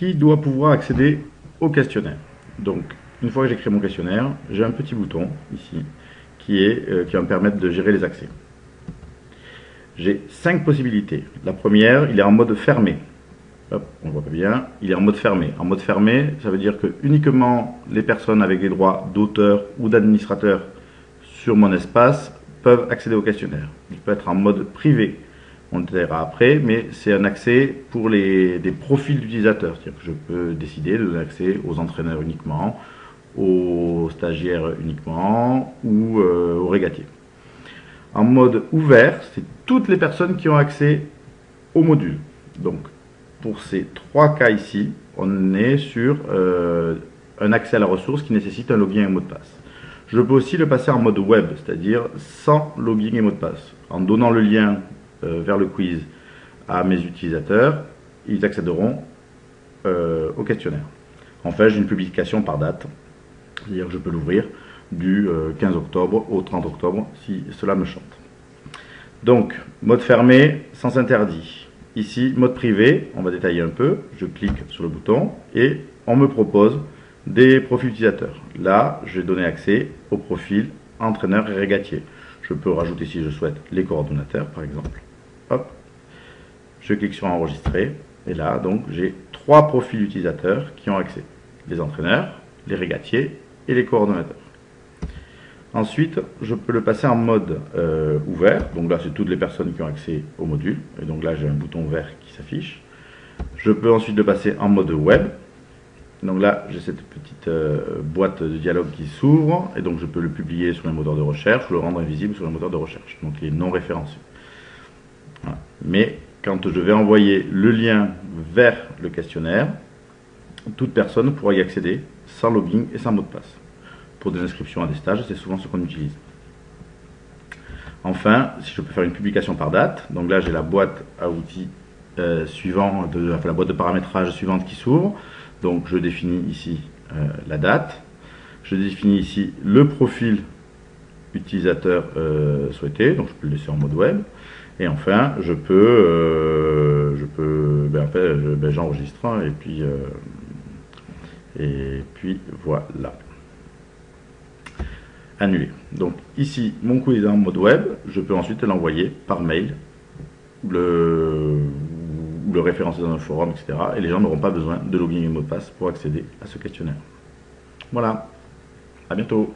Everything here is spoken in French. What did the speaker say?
qui doit pouvoir accéder au questionnaire. Donc, une fois que j'ai créé mon questionnaire, j'ai un petit bouton ici qui va me permettre de gérer les accès. J'ai 5 possibilités. La première, il est en mode fermé. Hop, on ne voit pas bien. Il est en mode fermé. En mode fermé, ça veut dire que uniquement les personnes avec des droits d'auteur ou d'administrateur sur mon espace peuvent accéder au questionnaire. Il peut être en mode privé. On le verra après, mais c'est un accès pour des profils d'utilisateurs. C'est-à-dire que je peux décider de donner accès aux entraîneurs uniquement, aux stagiaires uniquement ou aux régatiers. En mode ouvert, c'est toutes les personnes qui ont accès au module. Donc, pour ces 3 cas ici, on est sur un accès à la ressource qui nécessite un login et un mot de passe. Je peux aussi le passer en mode web, c'est-à-dire sans login et mot de passe. En donnant le lien vers le quiz à mes utilisateurs, ils accéderont au questionnaire. Enfin, j'ai une publication par date, c'est-à-dire que je peux l'ouvrir du 15 octobre au 30 octobre si cela me chante. Donc, mode fermé, sens interdit. Ici, mode privé, on va détailler un peu. Je clique sur le bouton et on me propose des profils utilisateurs. Là, je vais donner accès au profil entraîneur et régatier. Je peux rajouter, si je souhaite, les coordonnateurs, par exemple. Hop, je clique sur enregistrer et là, donc, j'ai 3 profils utilisateurs qui ont accès. Les entraîneurs, les régatiers et les coordonnateurs. Ensuite, je peux le passer en mode ouvert. Donc là, c'est toutes les personnes qui ont accès au module. Et donc là, j'ai un bouton vert qui s'affiche. Je peux ensuite le passer en mode web. Donc là, j'ai cette petite boîte de dialogue qui s'ouvre. Et donc, je peux le publier sur un moteur de recherche ou le rendre invisible sur un moteur de recherche. Donc, il est non référencé. Voilà. Mais quand je vais envoyer le lien vers le questionnaire, toute personne pourra y accéder sans login et sans mot de passe. Pour des inscriptions à des stages, c'est souvent ce qu'on utilise. Enfin, si je peux faire une publication par date, donc là j'ai la boîte à outils la boîte de paramétrage suivante qui s'ouvre. Donc je définis ici la date, je définis ici le profil utilisateur souhaité, donc je peux le laisser en mode web. Et enfin, j'enregistre et puis voilà. Annuler. Donc ici, mon quiz est en mode web. Je peux ensuite l'envoyer par mail, le référencer dans un forum, etc. Et les gens n'auront pas besoin de login et mot de passe pour accéder à ce questionnaire. Voilà. À bientôt.